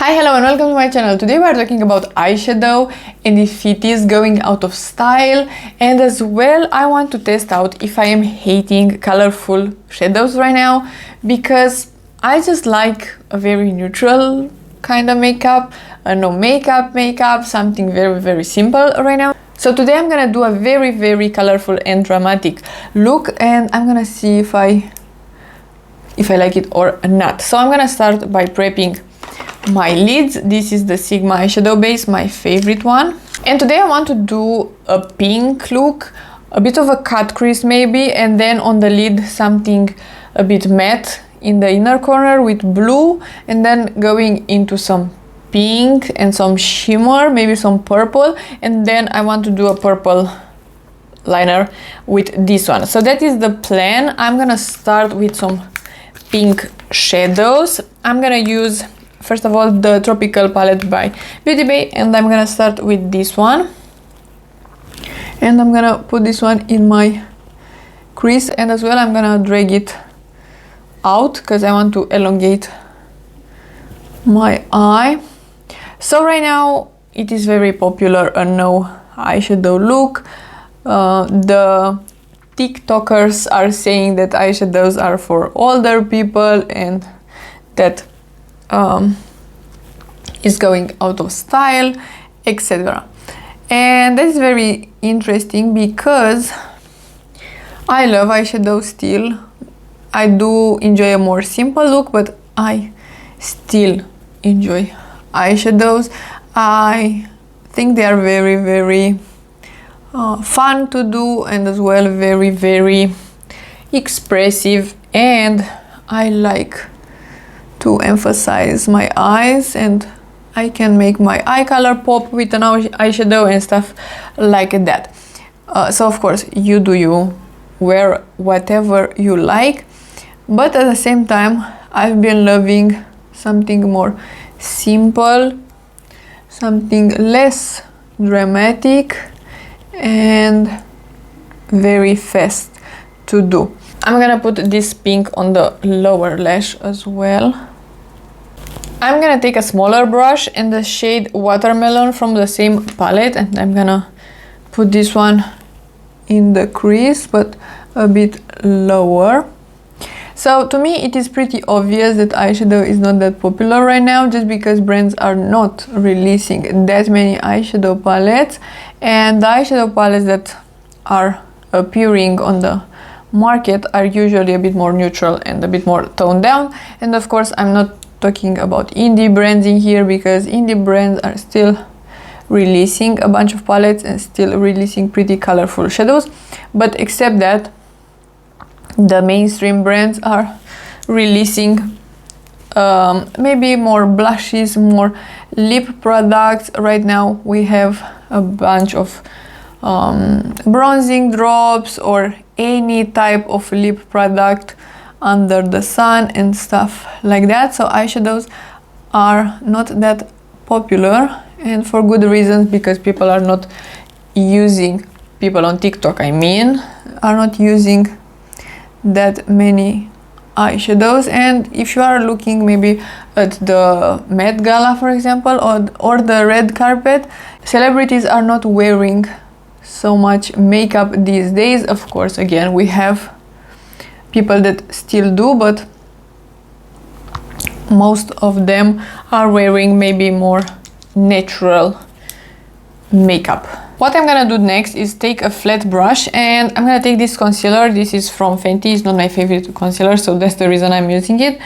Hi, hello and welcome to my channel. Today we are talking about eyeshadow and if it is going out of style, and as well I want to test out if I am hating colorful shadows right now, because I just like a very neutral kind of makeup, no makeup, something very simple right now. So today I'm gonna do a very colorful and dramatic look, and I'm gonna see if I like it or not. So I'm gonna start by prepping my lids. This is the Sigma eyeshadow base, my favorite one. And today I want to do a pink look, a bit of a cut crease maybe, and then on the lid something a bit matte in the inner corner with blue, and then going into some pink and some shimmer, maybe some purple, and then I want to do a purple liner with this one. So that is the plan. I'm gonna start with some pink shadows. I'm gonna use first of all the Tropical palette by Beauty Bay, and I'm gonna start with this one, and I'm gonna put this one in my crease, and as well I'm gonna drag it out because I want to elongate my eye. So right now it is very popular a no eyeshadow look. The TikTokers are saying that eyeshadows are for older people and that is going out of style, etc. And that's very interesting because I love eyeshadow still. I do enjoy a more simple look, but I still enjoy eyeshadows. I think they are very fun to do, and as well very expressive, and I like to emphasize my eyes, and I can make my eye color pop with an eyeshadow and stuff like that. So of course you do you, wear whatever you like, but at the same time I've been loving something more simple, something less dramatic and very fast to do. I'm gonna put this pink on the lower lash as well. I'm gonna take a smaller brush in the shade Watermelon from the same palette, and I'm gonna put this one in the crease but a bit lower. So to me it is pretty obvious that eyeshadow is not that popular right now, just because brands are not releasing that many eyeshadow palettes, and the eyeshadow palettes that are appearing on the market are usually a bit more neutral and a bit more toned down. And of course I'm not talking about indie brands in here, because indie brands are still releasing a bunch of palettes and still releasing pretty colorful shadows, but except that the mainstream brands are releasing maybe more blushes, more lip products. Right now we have a bunch of bronzing drops or any type of lip product under the sun and stuff like that. So eyeshadows are not that popular, and for good reasons, because people are not using, people on TikTok I mean, are not using that many eyeshadows. And if you are looking maybe at the Met Gala, for example, or the red carpet, celebrities are not wearing so much makeup these days. Of course, again, we have people that still do, but most of them are wearing maybe more natural makeup. What I'm gonna do next is take a flat brush, and I'm gonna take this concealer. This is from Fenty. It's not my favorite concealer, so that's the reason I'm using it.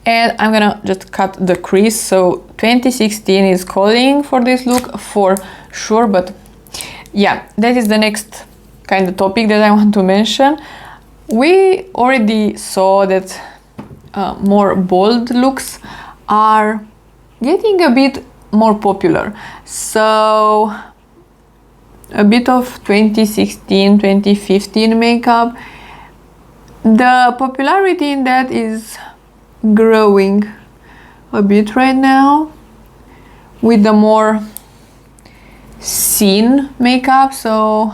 And I'm gonna just cut the crease. So 2016 is calling for this look for sure, but yeah, that is the next kind of topic that I want to mention. We already saw that more bold looks are getting a bit more popular. So a bit of 2016, 2015 makeup, the popularity in that is growing a bit right now with the more scene makeup, so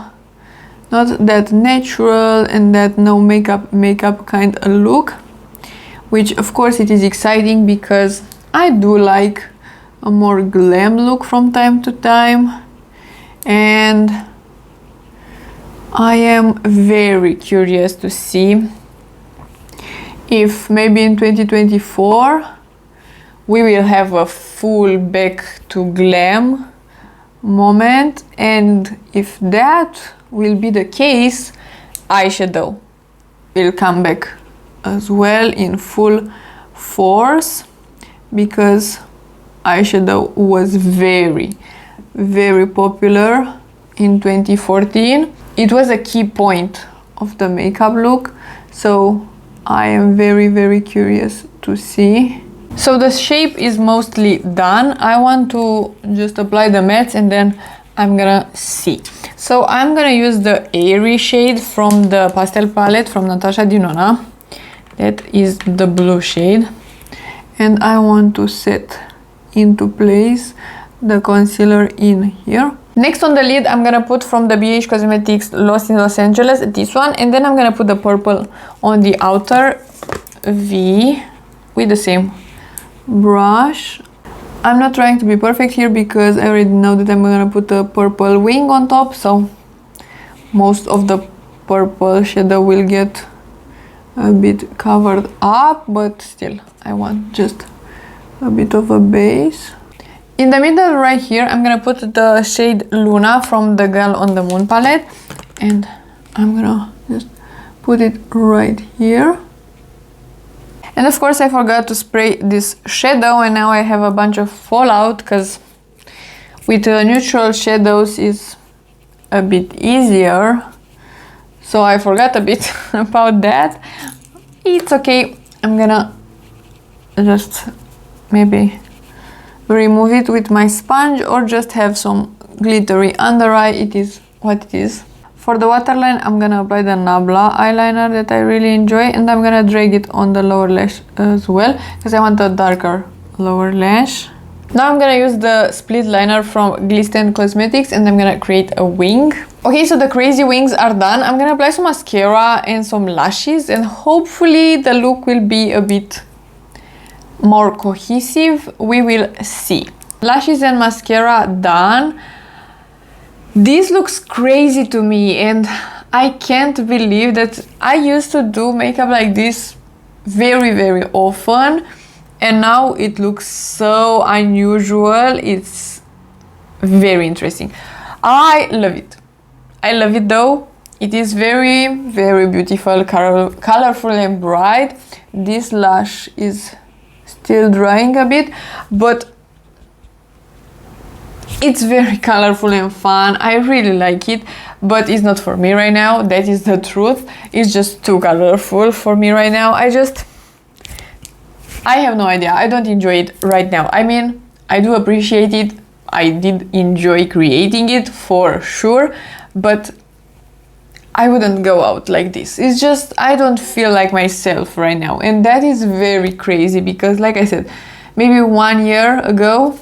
not that natural and that no makeup kind of look, which of course it is exciting because I do like a more glam look from time to time, and I am very curious to see if maybe in 2024 we will have a full back to glam moment, and if that will be the case, eyeshadow will come back as well in full force, because eyeshadow was very popular in 2014. It was a key point of the makeup look, so I am very curious to see. So the shape is mostly done. I want to just apply the mattes and then I'm gonna see. So I'm gonna use the Airy shade from the Pastel palette from Natasha Denona. That is the blue shade. And I want to set into place the concealer in here. Next on the lid, I'm gonna put from the BH Cosmetics Lost in Los Angeles, this one, and then I'm gonna put the purple on the outer V with the same brush. I'm not trying to be perfect here because I already know that I'm gonna put a purple wing on top, so most of the purple shadow will get a bit covered up, but still I want just a bit of a base. In the middle right here, I'm gonna put the shade Luna from the Girl on the Moon palette, and I'm gonna just put it right here. And of course I forgot to spray this shadow, and now I have a bunch of fallout because with neutral shadows is a bit easier, so I forgot a bit about that. It's okay, I'm gonna just maybe remove it with my sponge or just have some glittery under eye. It is what it is. For the waterline, I'm gonna apply the Nabla eyeliner that I really enjoy, and I'm gonna drag it on the lower lash as well because I want a darker lower lash. Now I'm gonna use the split liner from Glisten Cosmetics and I'm gonna create a wing. Okay, so the crazy wings are done. I'm gonna apply some mascara and some lashes, and hopefully the look will be a bit more cohesive. We will see. Lashes and mascara done. This looks crazy to me, and I can't believe that I used to do makeup like this very often, and now it looks so unusual. It's very interesting. I love it. I love it though. It is very beautiful, colorful and bright. This lash is still drying a bit, but it's very colorful and fun. I really like it, but it's not for me right now. That is the truth. It's just too colorful for me right now. I have no idea. I don't enjoy it right now. I mean, I do appreciate it. I did enjoy creating it for sure, but I wouldn't go out like this. It's just, I don't feel like myself right now. And that is very crazy because, like I said, maybe 1 year ago,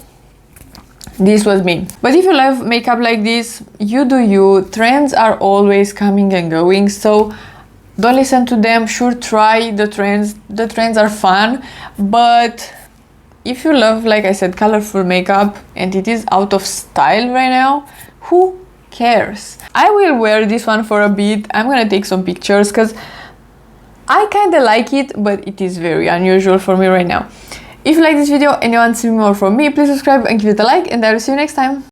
this was me. But if you love makeup like this, you do you. Trends are always coming and going, so don't listen to them. Sure, try the trends. The trends are fun, but if you love, like I said, colorful makeup and it is out of style right now, who cares? I will wear this one for a bit. I'm gonna take some pictures because I kind of like it, but it is very unusual for me right now. If you like this video and you want to see more from me, please subscribe and give it a like, and I will see you next time.